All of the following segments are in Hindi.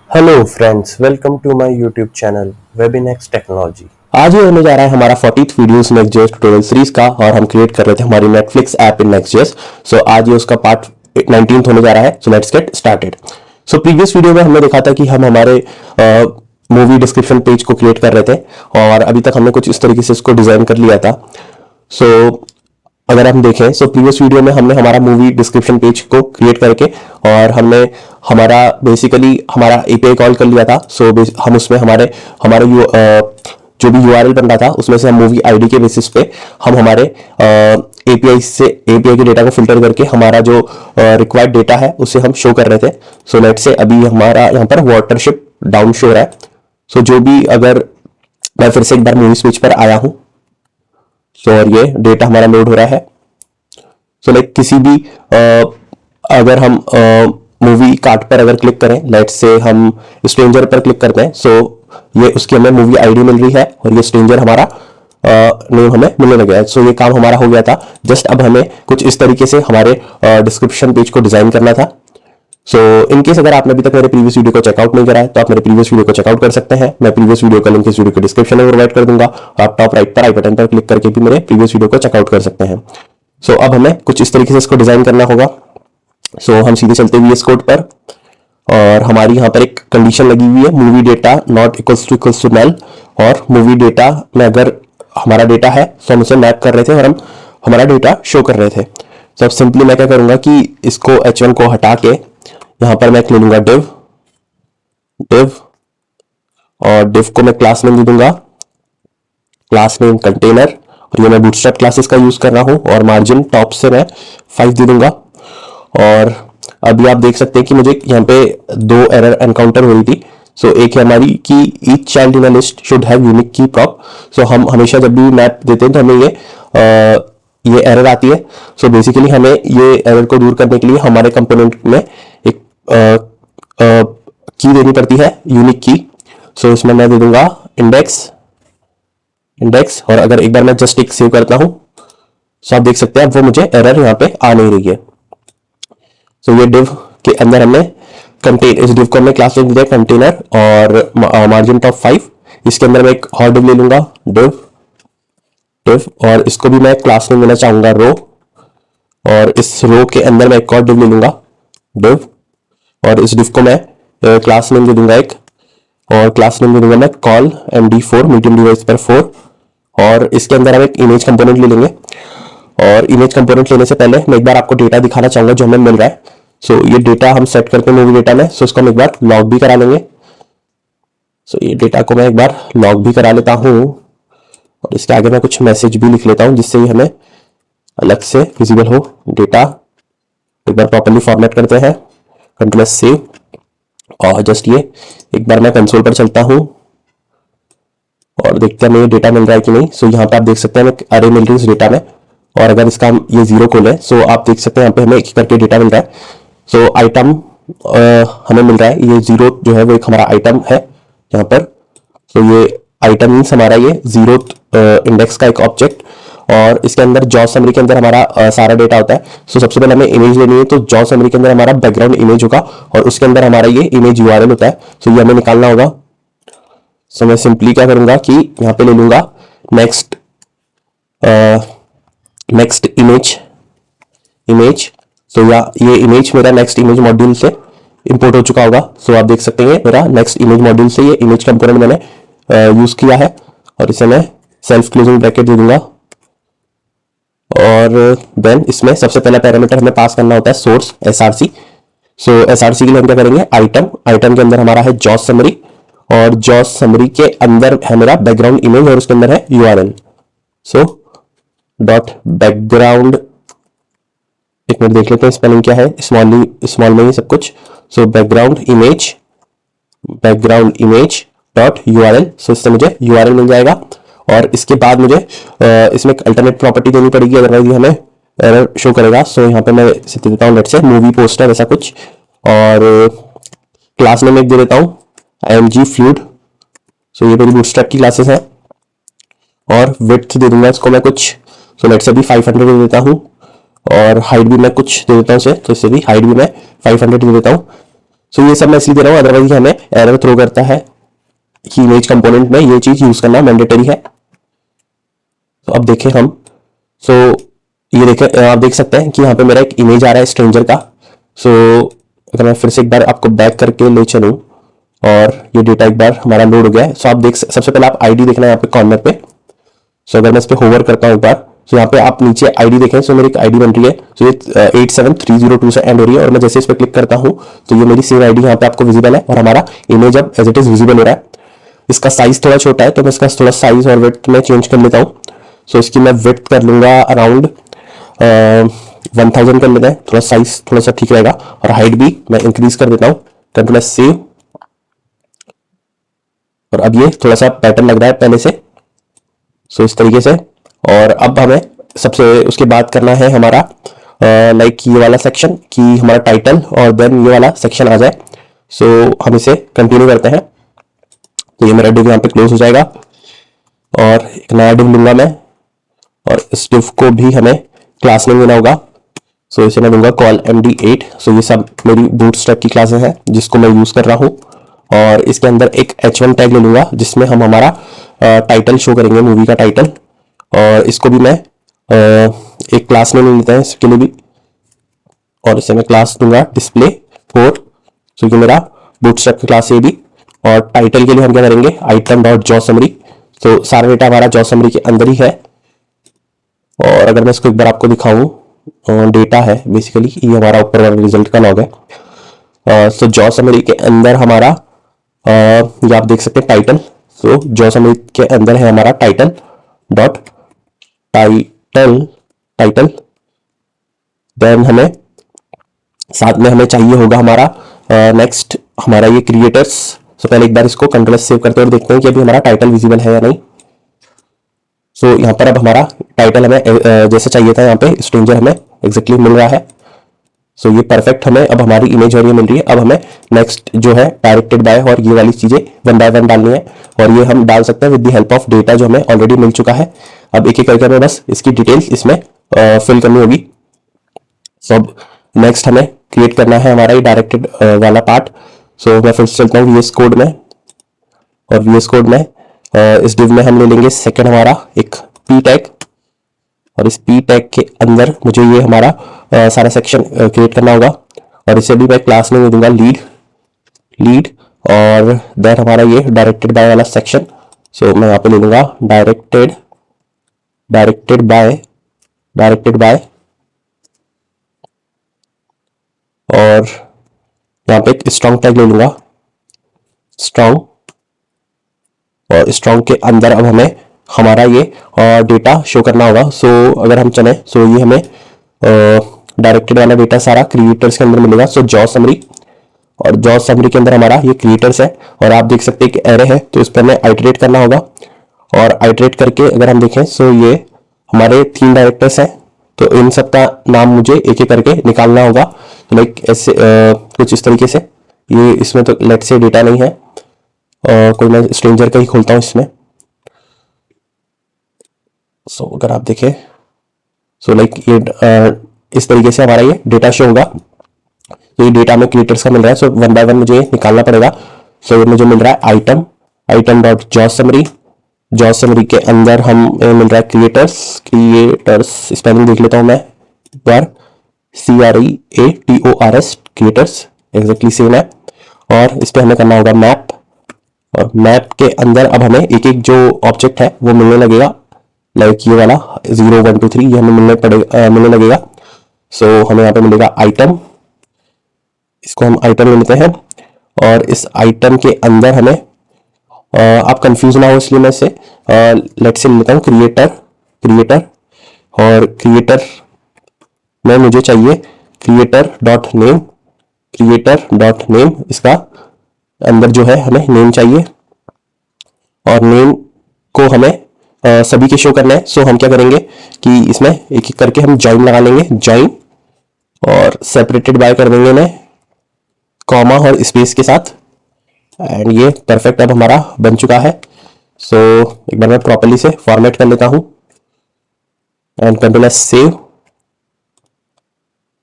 Hello friends, welcome to my YouTube channel Webinex technology. आज ये होने जा रहा है हमारा 40th वीडियोस नेक्स्ट.जेएस ट्यूटोरियल सीरीज का और हम क्रिएट कर रहे थे हमारी नेटफ्लिक्स ऐप इन नेक्स्ट.जेएस। सो आज ये उसका पार्ट 19th होने जा रहा है। So let's get started. So previous video में हमने देखा था कि हम हमारे मूवी डिस्क्रिप्शन पेज को क्रिएट कर रहे थे और अभी तक हमने कुछ इस तरीके से इसको डिजाइन कर लिया था। सो अगर हम देखें तो प्रीवियस वीडियो में हमने हमारा मूवी डिस्क्रिप्शन पेज को क्रिएट करके और हमने हमारा बेसिकली हमारा एपीआई कॉल कर लिया था। सो हम उसमें हमारे हमारे जो भी यूआरएल बन रहा था उसमें से हम मूवी आईडी के बेसिस पे हम हमारे एपीआई के डेटा को फिल्टर करके हमारा जो रिक्वायर्ड डेटा है उसे हम शो कर रहे थे। सो लेट से अभी हमारा यहाँ पर वाटरशिप डाउन शो रहा है। सो जो भी अगर मैं फिर से एक बार मूवी स्विच पर आया हूँ और ये डेटा हमारा लोड हो रहा है। सो लाइक किसी भी अगर हम मूवी कार्ट पर अगर क्लिक करें, लेट्स से हम स्ट्रेंजर पर क्लिक करते हैं, सो ये उसकी हमें मूवी आईडी मिल रही है और ये स्ट्रेंजर हमारा नेम हमें मिलने लगा है। सो ये काम हमारा हो गया था। जस्ट अब हमें कुछ इस तरीके से हमारे डिस्क्रिप्शन पेज को डिजाइन करना था। सो इनकेस अगर आपने अभी तक मेरे प्रीवियस वीडियो को चेकआउट नहीं करा है तो आप मेरे प्रीवियस वीडियो को चेकआउट कर सकते हैं। मैं प्रीवियस वीडियो का लिंक इस वीडियो के डिस्क्रिप्शन में प्रोवाइड कर दूंगा और आप टॉप राइट पर आई बटन पर क्लिक करके भी मेरे प्रीवियस वीडियो को चेकआउट कर सकते हैं। सो अब हमें कुछ इस तरीके से इसको डिजाइन करना होगा। सो हम सीधे चलते VS कोड पर और हमारी यहाँ पर एक कंडीशन लगी हुई है, movie data not equals to null. और मूवी डेटा में अगर हमारा डेटा है तो हम उसे मैप कर रहे थे और हम हमारा डेटा शो कर रहे थे। तो अब सिंपली मैं क्या करूंगा कि इसको H1 को हटा के यहाँ पर मैं ले लूंगा div और div को मैं क्लास नेम दे दूंगा, क्लास नेम कंटेनर, और ये मैं बूटस्ट्रैप क्लासेस का यूज कर रहा हूँ और मार्जिन टॉप से मैं 5 दे दूंगा। और अभी आप देख सकते हैं कि मुझे यहाँ पे 2 एरर एनकाउंटर हो रही थी। सो एक है हमारी कि each child in a list should have unique की प्रॉप। सो हम हमेशा जब भी मैप देते हैं तो हमें ये एरर आती है। सो बेसिकली हमें ये एरर को दूर करने के लिए हमारे कंपोनेंट में एक की देनी पड़ती है, यूनिक की। सो इसमें मैं दे दूंगा इंडेक्स और अगर एक बार मैं जस्ट एक सेव करता हूं तो आप देख सकते हैं वो मुझे एरर यहाँ पे आ नहीं रही है। सो ये div के अंदर हमने इस div को हमने क्लास नेम दिया कंटेनर और मार्जिन टॉप 5। इसके अंदर मैं एक और div ले लूंगा div और इसको भी मैं क्लास नेम देना चाहूंगा रो, और इस रो के अंदर मैं एक और div ले लूंगा div और इस div को मैं क्लास नेम दे दूंगा एक, और क्लास नेम दे दूंगा मैं कॉल MD4 मीडियम डिवाइस पर 4। और इसके अंदर हम एक इमेज कंपोनेंट ले लेंगे और इमेज कंपोनेंट लेने से पहले मैं एक बार आपको डेटा दिखाना चाहूंगा जो हमें मिल रहा है। सो ये डेटा हम सेट करते हैं मूवी डेटा में। सो इसको हम एक बार लॉग भी करा लेंगे। सो ये डेटा को मैं एक बार लॉग भी करा लेता हूँ और इसके आगे मैं कुछ मैसेज भी लिख लेता हूँ जिससे ये हमें अलग से विजिबल हो। डेटा एक बार प्रॉपर्ली फॉर्मेट करते हैं, Ctrl+C और जस्ट ये एक बार मैं कंसोल पर चलता हूँ और देखते हैं हमें डेटा मिल रहा है कि नहीं। सो यहाँ पे आप देख सकते हैं अरे मिल रही है इस डेटा में, और अगर इसका हम ये 0 खोले सो आप देख सकते हैं यहाँ पे हमें एक करके डेटा मिल रहा है। सो आइटम हमें मिल रहा है, ये 0 जो है वो एक हमारा आइटम है यहाँ पर। सो ये आइटम मीन्स हमारा ये 0 इंडेक्स का एक ऑब्जेक्ट, और इसके अंदर जॉब समरी के अंदर हमारा सारा डेटा होता है। सो सबसे पहले हमें इमेज लेनी है तो जॉब समरी के अंदर हमारा बैकग्राउंड इमेज होगा और उसके अंदर हमारा ये इमेज यूआरएल होता है। सो ये हमें निकालना होगा। सो मैं सिंपली क्या करूंगा कि यहाँ पे ले लूंगा नेक्स्ट इमेज। सो ये इमेज मेरा नेक्स्ट इमेज मॉड्यूल से इंपोर्ट हो चुका होगा। सो आप देख सकते हैं मेरा नेक्स्ट इमेज मॉड्यूल से ये इमेज कंपोनेंट मैंने यूज किया है और इसे मैं सेल्फ क्लोजिंग ब्रैकेट दे दूंगा। और देन इसमें सबसे पहला पैरामीटर हमें पास करना होता है सोर्स SRC। सो SRC के लिए हम क्या करेंगे, आइटम के अंदर हमारा है जॉब समरी और जॉब समरी के अंदर है मेरा बैकग्राउंड इमेज और उसके अंदर है URL। सो डॉट बैकग्राउंड, एक मिनट देख लेते हैं स्पेलिंग क्या है, स्मॉल में ही सब कुछ। So background image dot URL। सो इससे मुझे URL मिल जाएगा और इसके बाद मुझे इसमें एक अल्टरनेट प्रॉपर्टी देनी पड़ेगी, अदरवाइज हमें एरर शो करेगा। सो यहाँ पे मैं इसे दे देता हूँ लेट्स से मूवी पोस्टर ऐसा कुछ, और क्लास नेम एक दे देता हूँ IMG फ्लूइड। सो ये मेरी बूटस्ट्रैप की क्लासेस है और विड्थ दे दूंगा इसको मैं कुछ, सो लेट्स से भी 500 दे देता हूँ और हाइट भी मैं कुछ दे देता हूँ इसे, तो इससे भी हाइट भी मैं 500 दे देता हूँ। सो ये सब मैं इसलिए दे रहा हूँ, अदरवाइज हमें एरर थ्रो करता है कि इमेज कंपोनेंट में ये चीज यूज करना मैंडेटरी है। तो अब देखें हम, सो ये देखें, आप देख सकते हैं कि यहाँ पे मेरा एक इमेज आ रहा है स्ट्रेंजर का। सो अगर मैं फिर से एक बार आपको बैक करके ले चलूँ और ये डेटा एक बार हमारा लोड हो गया है। सो आप देख, सबसे पहले आप आईडी देखना है यहाँ पे कॉर्नर पे। सो अगर मैं इस पे होवर करता हूँ एक बार, तो यहाँ पे आप नीचे आईडी देखें। सो मेरी एक आईडी बन रही है, सो ये 87302 से एंड हो रही है, और मैं जैसे इस पर क्लिक करता हूँ तो ये मेरी सेम आईडी यहाँ पे आपको विजिबल है, और हमारा इमेज अब एज इट इज विजिबल हो रहा है। इसका साइज थोड़ा छोटा है, तो मैं इसका थोड़ा साइज और विड्थ में चेंज कर लेता हूँ। सो इसकी मैं विड्थ कर लूंगा अराउंड 1000 कर लेते हैं, थोड़ा साइज थोड़ा सा ठीक रहेगा, और हाइट भी मैं इंक्रीज कर देता हूँ। कंट्रोल सेव, और अब ये थोड़ा सा पैटर्न लग रहा है पहले से। सो इस तरीके से, और अब हमें सबसे उसके बाद करना है हमारा लाइक ये वाला सेक्शन कि हमारा टाइटल और देन ये वाला सेक्शन आ जाए। सो हम इसे कंटिन्यू करते हैं। तो ये मेरा डिव यहाँ पे क्लोज हो जाएगा, और एक नया डिव लूंगा मैं, और इस डिव को भी हमें क्लास नेम देना होगा। सो इसे मैं दूंगा कॉल md8। सो ये सब मेरी बूटस्ट्रैप की क्लासेस हैं जिसको मैं यूज कर रहा हूँ, और इसके अंदर एक h1 टैग ले लूंगा जिसमें हम हमारा टाइटल शो करेंगे, मूवी का टाइटल। और इसको भी मैं एक क्लास नेम ले लेते हैं इसके लिए भी, और इसे मैं क्लास दूंगा display4। सो ये मेरा बूटस्ट्रैप की क्लास है भी। और टाइटल के लिए हम क्या करेंगे, आइटम डॉट जॉ समरी। तो सारा डेटा हमारा जॉ समरी के अंदर ही है। और अगर मैं इसको एक बार आपको दिखाऊं, डेटा है बेसिकली, ये हमारा ऊपर वाला रिजल्ट का लॉग है। सो जॉ समरी के अंदर हमारा ये आप देख सकते हैं टाइटल। सो जॉ समरी के अंदर है हमारा टाइटल डॉट टाइटल। देन हमें साथ में हमें चाहिए होगा हमारा नेक्स्ट हमारा ये क्रिएटर्स। सो पहले एक बार इसको कंट्रोल सेव करते हुए देखते हैं कि अभी हमारा टाइटल विजिबल है या नहीं। सो यहाँ पर अब हमारा टाइटल हमें जैसे चाहिए था, यहाँ पे स्ट्रेंजर हमें एग्जैक्टली मिल रहा है। सो ये परफेक्ट हमें अब हमारी इमेज और ये मिल रही है। अब हमें नेक्स्ट जो है डायरेक्टेड बाय और ये वाली चीजें वन बाय वन डालनी है, और ये हम डाल सकते हैं with the help of data जो हमें ऑलरेडी मिल चुका है। अब एक एक करके हमें बस इसकी डिटेल्स इसमें फिल करनी होगी। सो अब नेक्स्ट हमें क्रिएट करना है हमारा ये डायरेक्टेड वाला पार्ट। सो मैं फिर से चलता हूँ VS कोड में, और VS कोड में इस डिव में हम ले लेंगे सेकंड हमारा एक p टैग, और इस p टैग के अंदर मुझे ये हमारा सारा सेक्शन क्रिएट करना होगा, और इसे भी मैं क्लास में दूंगा लीड। और देन हमारा ये डायरेक्टेड बाय वाला सेक्शन। सो मैं यहाँ पे ले लूंगा डायरेक्टेड बाय, और यहाँ पे एक स्ट्रॉन्ग टैग ले लूंगा, स्ट्रॉन्ग। और स्ट्रॉन्ग के अंदर अब हमें हमारा ये डेटा शो करना होगा। सो अगर हम चले, सो ये हमें डायरेक्टेड वाला डेटा सारा क्रिएटर्स के अंदर मिलेगा। सो जॉ समरी, और जॉ समरी के अंदर हमारा ये क्रिएटर्स है, और आप देख सकते हैं कि एरे है, तो इस पर हमें आइटरेट करना होगा। और आइटरेट करके अगर हम देखें, सो ये हमारे 3 डायरेक्टर्स हैं, तो इन सब का नाम मुझे एक एक करके निकालना होगा। तो लाइक ऐसे कुछ इस तरीके से। ये इसमें तो लेट से डेटा नहीं है, कोई मैं स्ट्रेंजर का ही खोलता हूँ इसमें। सो अगर आप देखें, सो लाइक ये इस तरीके से हमारा ये डेटा शो होगा। तो ये डेटा में क्रिएटर्स का मिल रहा है, सो वन बाय वन मुझे निकालना पड़ेगा। सो मुझे मिल रहा है आइटम डॉट जॉ समरी के अंदर हम मिल रहा है क्रिएटर्स। स्पेलिंग देख लेता हूँ मैं एक बार, CREATORS, क्रिएटर्स एग्जैक्टली सेम है। और इस पर हमें करना होगा मैप, और मैप के अंदर अब हमें एक एक जो ऑब्जेक्ट है वो मिलने लगेगा, लाइक ये वाला 0 1 2 3 ये हमें मिलने लगेगा। सो हमें यहाँ पे मिलेगा आइटम, इसको हम आइटम ले लेते हैं। और इस आइटम के अंदर हमें आप कंफ्यूज ना हो इसलिए मैं इसे लेट से ले लेता हूँ क्रिएटर। और क्रिएटर में मुझे चाहिए क्रिएटर डॉट नेम। इसका अंदर जो है हमें नेम चाहिए, और नेम को हमें सभी के शो करना है। सो हम क्या करेंगे कि इसमें एक एक करके हम जॉइन लगा लेंगे, और सेपरेटेड बाय कर देंगे मैं कॉमा और स्पेस के साथ। एंड ये परफेक्ट अब हमारा बन चुका है। सो एक बार मैं प्रॉपर्ली से फॉर्मेट कर लेता हूं, एंड कंट्रोल सेव।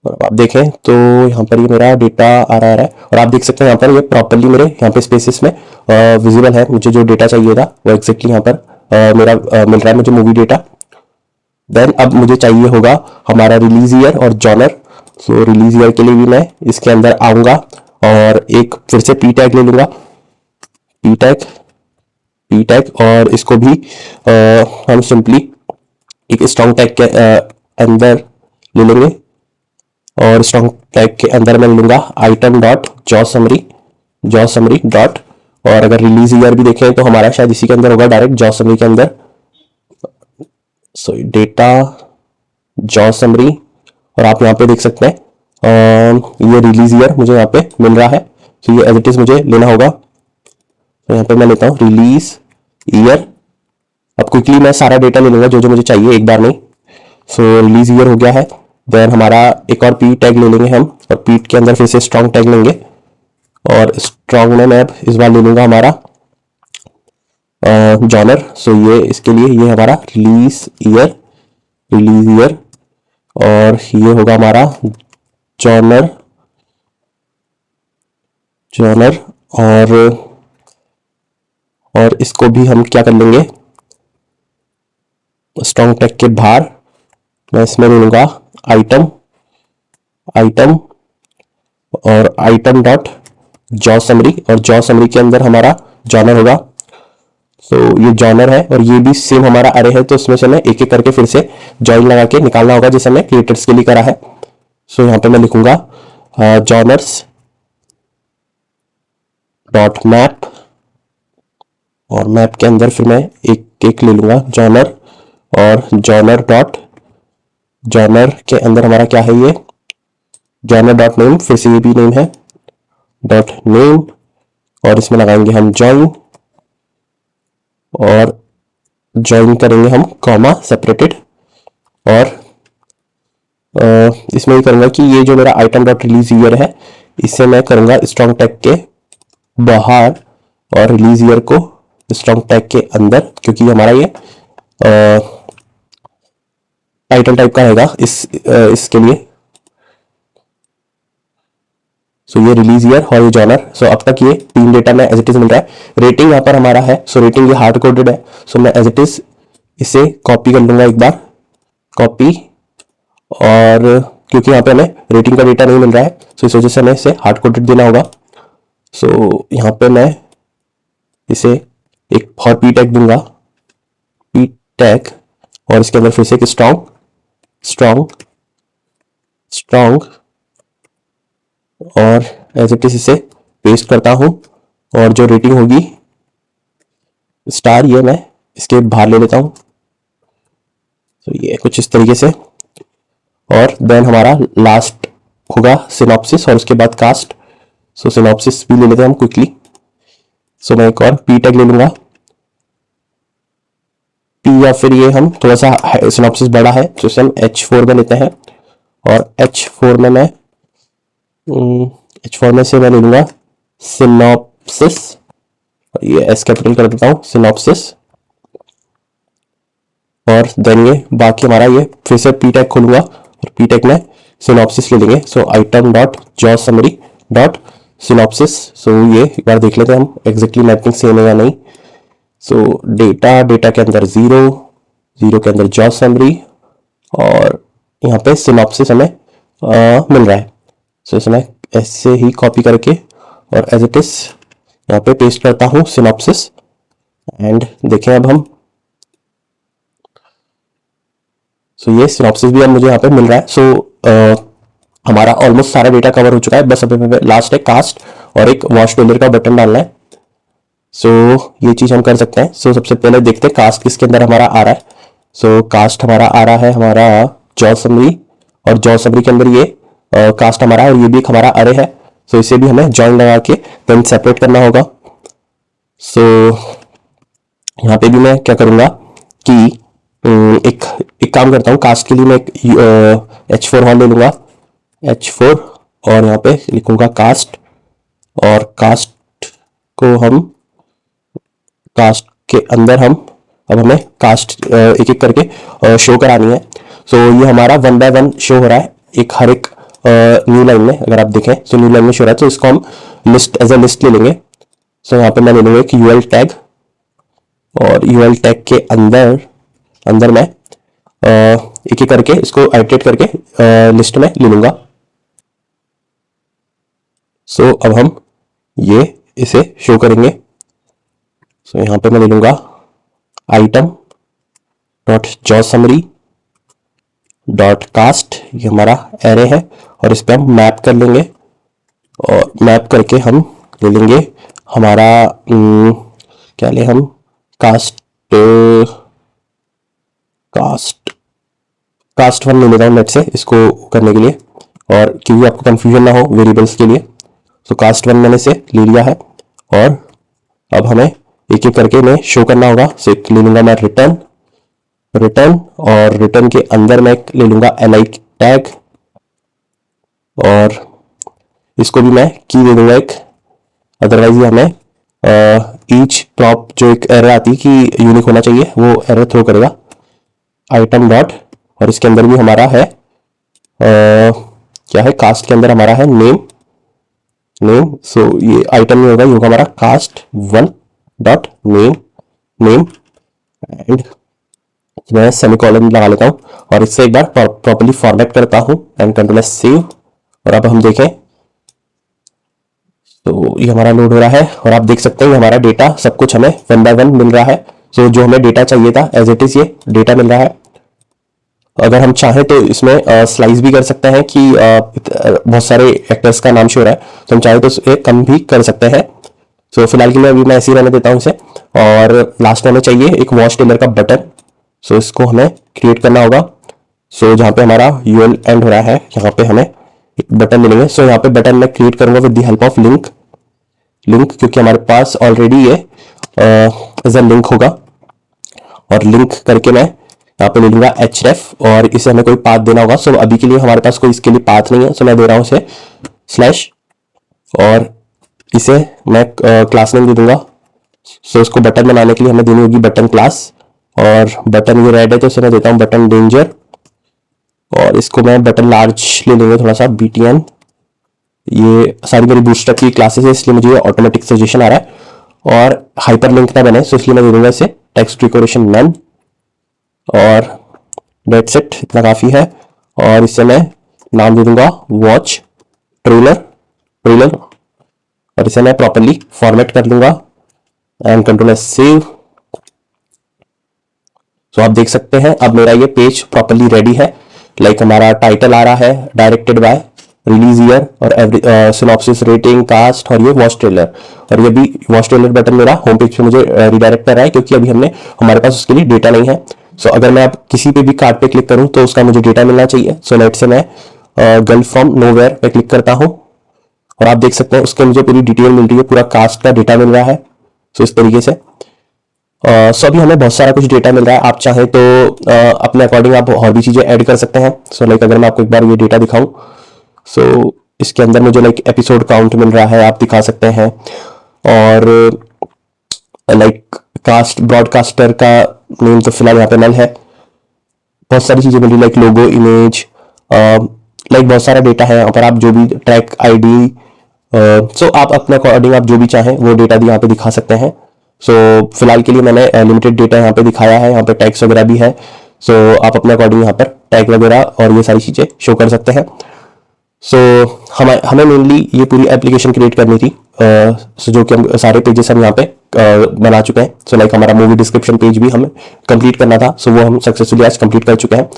और आप देखें तो यहाँ पर ये मेरा डेटा आ रहा है और आप देख सकते हैं यहाँ पर ये प्रॉपरली मेरे यहाँ पे स्पेसिस में विजिबल है। मुझे जो डेटा चाहिए था वो एग्जैक्टली यहाँ पर मेरा मिल रहा है मुझे मूवी डेटा। देन अब मुझे चाहिए होगा हमारा रिलीज ईयर और जॉनर। सो रिलीज ईयर के लिए भी मैं इसके अंदर आऊंगा और एक फिर से पी टैग ले लूंगा, पी टैग और इसको भी हम सिंपली एक स्ट्रॉन्ग टैग के अंदर ले लेंगे और स्ट्रॉन्ग टैग के अंदर मैं लूंगा आइटम डॉट जॉ समरी डॉट, और अगर रिलीज ईयर भी देखें तो हमारा शायद इसी के अंदर होगा डायरेक्ट जॉ समरी के अंदर। सो डेटा जॉ समरी और आप यहाँ पे देख सकते हैं ये रिलीज ईयर मुझे यहाँ पे मिल रहा है। तो ये एज इट इज मुझे लेना होगा। तो यहाँ पे मैं लेता हूँ रिलीज ईयर। अब क्विकली मैं सारा डेटा ले लूंगा जो जो मुझे चाहिए एक बार नहीं। सो रिलीज ईयर हो गया है। देन हमारा एक और पी टैग ले लेंगे हम और पी के अंदर फिर से स्ट्रॉन्ग टैग लेंगे और स्ट्रॉन्ग में मैं अब इस बार ले लूंगा हमारा जॉनर। सो ये इसके लिए ये हमारा रिलीज ईयर और ये होगा हमारा जॉनर और इसको भी हम क्या कर लेंगे स्ट्रॉन्ग टैग के बाहर मैं इसमें ले लूंगा आइटम और आइटम डॉट जॉ समरी और जॉ समरी के अंदर हमारा जॉनर होगा। तो ये जॉनर है और ये भी सेम हमारा अरे है। तो इसमें से हमें एक एक करके फिर से जॉइन लगा के निकालना होगा जैसे हमने क्रिएटर्स के लिए करा है। सो यहाँ पे मैं लिखूंगा जॉनर्स डॉट मैप और मैप के अंदर फिर मैं एक एक ले लूंगा जॉनर और जॉनर के अंदर हमारा क्या है ये जॉनर डॉट नेम, फिर से ये भी नेम है डॉट नेम और इसमें लगाएंगे हम जॉइन और जॉइन करेंगे हम कॉमा सेपरेटेड और इसमें ये करूंगा कि ये जो मेरा आइटम डॉट रिलीज ईयर है इसे मैं करूंगा स्ट्रॉन्ग टैग के बाहर और रिलीज ईयर को स्ट्रॉन्ग टैग के अंदर, क्योंकि हमारा ये टाइटल टाइप का रहेगा इसके लिए। सो ये रिलीज ईयर और ये जॉनर। सो अब तक ये तीन डेटा में एज इट इज मिल रहा है। रेटिंग यहाँ पर हमारा है। सो रेटिंग ये हार्ड कोडेड है। सो मैं एज इट इज इसे कॉपी कर लूंगा एक बार, कॉपी, और क्योंकि यहाँ पे हमें रेटिंग का डेटा नहीं मिल रहा है सो इस वजह से हमें इसे हार्ड कोडेड देना होगा। सो यहाँ पे मैं इसे एक फॉर पी टैग दूंगा, पी टैग, और इसके अंदर फिर से एक स्ट्रॉन्ग और एज इट इज इसे पेस्ट करता हूं और जो रेटिंग होगी स्टार ये मैं इसके बाहर ले लेता हूं। तो ये कुछ इस तरीके से और देन हमारा लास्ट होगा सिनॉप्सिस और उसके बाद कास्ट। सो सिनॉप्सिस भी ले लेते हैं हम क्विकली। सो मैं एक और पी टैग ले लूंगा, पी या फिर ये हम थोड़ा सा सिनॉप्सिस बड़ा है तो इसे हम H4 में लेते हैं और H4 में मैं H4 में से मैं ले लूंगा सिनॉप्सिस और ये एस कैपिटल कर देता हूं सिनॉप्सिस और देन ये बाकी हमारा ये फिर से पी टैग खोलूंगा और पी टैग में सिनॉप्सिस ले लेंगे। सो आइटम डॉट जॉ समरी डॉट सिनॉप्सिस। सो ये एक बार देख लेते हैं हम एग्जैक्टली मैपिंग सेम है या नहीं। सो डेटा के अंदर जीरो के अंदर जॉ समरी और यहाँ पे सिनॉप्सिस हमें मिल रहा है। सो इसे मैं ऐसे ही कॉपी करके और एज इट इज यहाँ पे पेस्ट करता हूँ सिनॉप्सिस एंड देखें अब हम। सो ये सिनॉप्सिस भी अब मुझे यहाँ पे मिल रहा है। सो हमारा ऑलमोस्ट सारा डेटा कवर हो चुका है, बस अभी लास्ट है कास्ट और एक वॉच डॉलर का बटन डालना है। सो ये चीज हम कर सकते हैं। सो सबसे पहले देखते हैं कास्ट किसके अंदर हमारा आ रहा है। सो कास्ट हमारा आ रहा है हमारा जॉ समरी और जॉ समरी के अंदर ये कास्ट हमारा है और ये भी एक हमारा अरे है। सो इसे भी हमें जॉइन लगा के देन सेपरेट करना होगा। सो यहाँ पे भी मैं क्या करूंगा कि एक काम करता हूँ, कास्ट के लिए मैं एक H4 हॉल ले लूंगा, H4, और यहाँ पे लिखूंगा कास्ट और कास्ट को हम कास्ट के अंदर हम अब हमें कास्ट एक एक करके शो करानी है। सो ये हमारा 1 by 1 शो हो रहा है, एक हर एक न्यू लाइन में अगर आप देखें तो न्यू लाइन में शो रहा है, तो इसको हम लिस्ट एज ए लिस्ट ले लेंगे। सो यहाँ पे मैं ले लूंगा एक यूएल टैग, और यूएल टैग के अंदर अंदर मैं एक एक करके इसको आइटरेट करके लिस्ट में ले लूंगा। सो अब हम ये इसे शो करेंगे। सो यहाँ पे मैं ले लूंगा item dot job summary dot cast, ये हमारा एरे है, और इस पर हम मैप कर लेंगे, और मैप करके हम ले लेंगे हमारा क्या ले हम कास्ट कास्ट कास्ट वन ले लेता हूँ नेट से इसको करने के लिए, और क्योंकि आपको कंफ्यूजन ना हो वेरिएबल्स के लिए। तो कास्ट वन मैंने से ले लिया है, और अब हमें एक एक करके इन्हें शो करना होगा। सो एक ले लूंगा मैं रिटर्न, और रिटर्न के अंदर मैं ले लूंगा एल आई टैग, और इसको भी मैं की दे दूंगा एक, अदरवाइज ये हमें ईच प्रॉप जो एक एरर आती है कि यूनिक होना चाहिए, वो एरर थ्रो करेगा। आइटम डॉट, और इसके अंदर भी हमारा है क्या है, कास्ट के अंदर हमारा है नेम। सो ये आइटम नहीं होगा, ये होगा हमारा cast one dot name and मैं सेमीकोलन लगा लेता हूँ, और इससे एक बार प्रॉपर्ली फॉर्मेट करता हूँ एंड कंट्रोल सेव। और अब हम देखें तो ये हमारा लोड हो रहा है, और आप देख सकते हैं हमारा डेटा सब कुछ हमें वन बाय वन मिल रहा है। सो जो हमें डेटा चाहिए था एज इट इज ये डेटा मिल रहा है। अगर हम चाहें तो इसमें स्लाइस भी कर सकते हैं कि बहुत सारे एक्टर्स का नाम शो हो रहा है, तो हम चाहें तो इसे कम भी कर सकते हैं। सो फिलहाल के लिए अभी मैं ऐसे ही रहने देता हूँ इसे। और लास्ट में हमें चाहिए एक वॉच टेलर का बटन, सो इसको हमें क्रिएट करना होगा। सो जहाँ पे हमारा यूएल एंड हो रहा है यहाँ पे हमें एक बटन मिलेंगे। सो यहाँ पे बटन मैं क्रिएट करूंगा with the help of link, क्योंकि हमारे पास ऑलरेडी ये एज अ लिंक होगा, और लिंक करके मैं यहाँ पे ले लूंगा href, और इसे हमें कोई पाथ देना होगा। सो अभी के लिए हमारे पास कोई इसके लिए पाथ नहीं है, सो मैं दे रहा हूँ इसे स्लैश, और इसे मैं क्लास नेम दे दूंगा। सो इसको बटन बनाने के लिए हमें देनी होगी बटन क्लास, और बटन ये रेड है तो इसे मैं देता हूँ बटन डेंजर, और इसको मैं बटन लार्ज ले लेंगे थोड़ा सा btn। ये सारी मेरी बूटस्ट्रैप की क्लासेस है, इसलिए मुझे ऑटोमेटिक सजेशन आ रहा है, और हाइपर लिंक ना बने, सो इसलिए मैं दे दूंगा इसे टेक्स्ट डेकोरेशन नन, और डेट्स इट, इतना काफी है। और इससे मैं नाम दे दूंगा वॉच ट्रेलर, और इसे मैं प्रॉपर्ली फॉर्मेट कर लूंगा एंड कंट्रोल एस सेव। सो आप देख सकते हैं अब मेरा ये पेज प्रॉपर्ली रेडी है। लाइक हमारा टाइटल आ रहा है डायरेक्टेड बाय, रिलीज ईयर, और सिनॉप्सिस, रेटिंग, कास्ट, और ये वॉच ट्रेलर, और ये भी वॉच ट्रेलर बटन मेरा होम पेज पे मुझे रिडायरेक्ट कर रहा है, क्योंकि अभी हमारे पास उसके लिए डेटा नहीं है। सो अगर मैं अब किसी पे भी कार्ड पे क्लिक करूं तो उसका मुझे डेटा मिलना चाहिए। सो लेट से मैं गर्ल फ्रॉम नोवेयर पे क्लिक करता हूं, और आप देख सकते हैं उसके मुझे पूरी डिटेल मिल रही है, पूरा कास्ट का डेटा मिल रहा है। सो इस तरीके से सो अभी हमें बहुत सारा कुछ डेटा मिल रहा है। आप चाहें तो अपने अकॉर्डिंग आप और भी चीजें ऐड कर सकते हैं। सो लाइक अगर मैं आपको एक बार ये डेटा दिखाऊं, सो इसके अंदर मुझे लाइक एपिसोड काउंट मिल रहा है, आप दिखा सकते हैं, और लाइक कास्ट ब्रॉडकास्टर का नेम तो फिलहाल यहाँ पे नल है। बहुत सारी चीजें मिल रही, लाइक लोगो, इमेज, लाइक बहुत सारा डेटा है यहाँ पर। आप जो भी ट्रैक आईडी, सो आप अपने अकॉर्डिंग आप जो भी चाहें वो डेटा भी यहाँ पे दिखा सकते हैं। सो फिलहाल के लिए मैंने लिमिटेड डेटा यहाँ पे दिखाया है, यहाँ पे टैग्स वगैरह भी है। सो आप अपने अकॉर्डिंग यहाँ पर टैग वगैरह और ये सारी चीजें शो कर सकते हैं। सो हमें मेनली ये पूरी एप्लीकेशन क्रिएट करनी थी, सो जो कि हम सारे पेजेस हम यहाँ पे बना चुके हैं। सो लाइक हमारा मूवी डिस्क्रिप्शन पेज भी हमें कंप्लीट करना था, सो वो हम सक्सेसफुली आज कंप्लीट कर चुके हैं।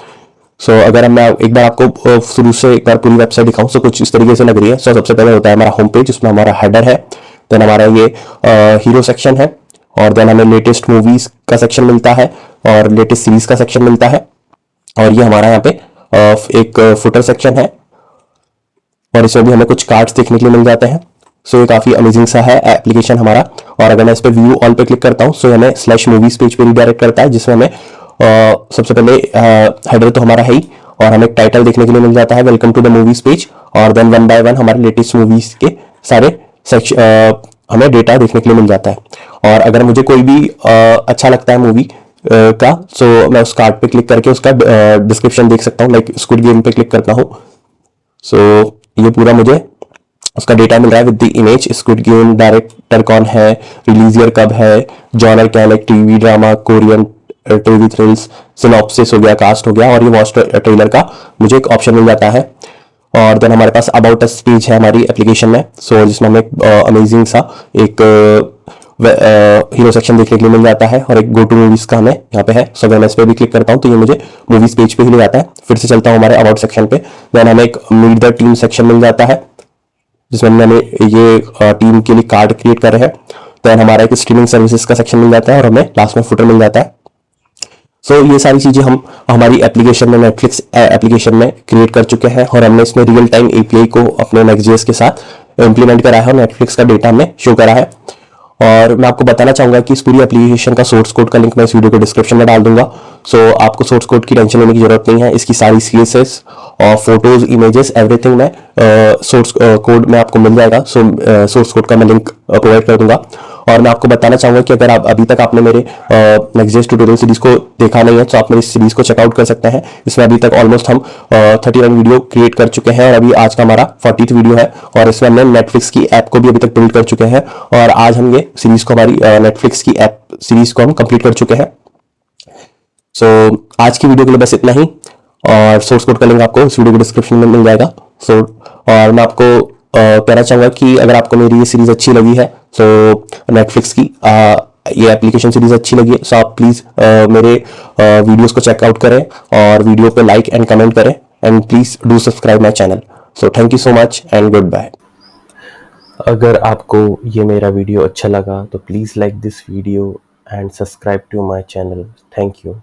सो अगर मैं एक बार आपको शुरू से एक बार पूरी वेबसाइट दिखाऊं, सो कुछ इस तरीके से लग रही है। सो सबसे पहले होता है हमारा होम पेज, जिसमें हमारा हेडर है, देन हमारा ये हीरो सेक्शन है, और देन हमें लेटेस्ट मूवीज का सेक्शन मिलता है, और लेटेस्ट सीरीज का सेक्शन मिलता है, और ये हमारा यहाँ पे एक फुटर सेक्शन है, और इसमें भी हमें कुछ कार्ड्स देखने के लिए मिल जाते हैं। सो ये काफी अमेजिंग सा है एप्लीकेशन हमारा। और अगर मैं इस पर व्यू ऑल पे क्लिक करता हूँ, सो हमें स्लैश मूवीज पेज पे रिडायरेक्ट करता है, जिसमें हमें सबसे पहले हेडर तो हमारा है ही, और हमें टाइटल देखने के लिए मिल जाता है, welcome to the movies page, और देन वन बाय वन हमारे लेटेस्ट मूवीज के सारे सेक्शन हमें डेटा देखने के लिए मिल जाता है। और अगर मुझे कोई भी अच्छा लगता है मूवी का, सो मैं उस कार्ड पे क्लिक करके उसका डिस्क्रिप्शन देख सकता हूँ। लाइक स्क्विड गेम पे क्लिक करता हूँ, सो ये पूरा मुझे उसका डेटा मिल रहा है with the image, squid game, director कौन है, रिलीज ईयर कब है, जॉनर क्या है, TV drama, Korean TV thrills, synopsis हो गया, कास्ट हो गया, और ये वॉच ट्रेलर का मुझे एक ऑप्शन मिल जाता है। और देन हमारे पास अबाउट अस पेज है हमारी एप्लीकेशन में, सो जिसमें हमें अमेजिंग सा एक हीरो सेक्शन देखने के लिए मिल जाता है, और एक गो टू मूवीज का हमें यहाँ पे है। सो अगर मैं इस पर भी क्लिक करता हूँ तो ये मुझे मूवीज पेज पे ही ले जाता है। फिर से चलता हूँ हमारे अबाउट सेक्शन पे, देन हमें एक मीट द टीम सेक्शन मिल जाता है जिसमें हमें ये टीम के लिए कार्ड क्रिएट कर रहे हैं। देन हमारा एक स्ट्रीमिंग सर्विसेज का सेक्शन मिल जाता है, और हमें लास्ट में फुटर मिल जाता है। सो ये सारी चीजें हम हमारी एप्लीकेशन में, नेटफ्लिक्स एप्लीकेशन में क्रिएट कर चुके हैं, और हमने इसमें रियल टाइम एपीआई को अपने नेक्स्ट.जेएस के साथ इंप्लीमेंट करा है और नेटफ्लिक्स का डेटा हमें शो करा है। और मैं आपको बताना चाहूंगा कि इस पूरी एप्लीकेशन का सोर्स कोड का लिंक मैं इस वीडियो को डिस्क्रिप्शन में डाल दूंगा। सो आपको सोर्स कोड की टेंशन लेने की जरूरत नहीं है। इसकी सारी सीएसएस और फोटोज, इमेजेस, एवरीथिंग में सोर्स कोड में आपको मिल जाएगा। सो सोर्स कोड का मैं लिंक प्रोवाइड कर दूंगा। और मैं आपको बताना चाहूंगा कि अगर आप अभी तक आपने मेरे नेक्स्ट.जेएस ट्यूटोरियल सीरीज को देखा नहीं है तो आप मेरी सीरीज को चेकआउट कर सकते हैं। इसमें अभी तक ऑलमोस्ट हम 31 वीडियो क्रिएट कर चुके हैं, और अभी आज का हमारा 40th वीडियो है, और इसमें हमने नेटफ्लिक्स की ऐप को भी अभी तक बिल्ड कर चुके हैं, और आज हम ये सीरीज को, हमारी नेटफ्लिक्स की ऐप सीरीज को हम कंप्लीट कर चुके हैं। सो आज की वीडियो के लिए बस इतना ही, और सोर्स कोड का लिंक आपको इस वीडियो के डिस्क्रिप्शन में मिल जाएगा। सो और मैं आपको कहना चाहूंगा कि अगर आपको मेरी ये सीरीज अच्छी लगी है, तो नेटफ्लिक्स की ये एप्लीकेशन सीरीज अच्छी लगी है, सो आप प्लीज मेरे वीडियोस को चेकआउट करें, और वीडियो पे लाइक एंड कमेंट करें, and please do subscribe my channel. So thank you so much and good bye. अगर आपको ये मेरा वीडियो अच्छा लगा तो please like this video and subscribe to my channel. Thank you.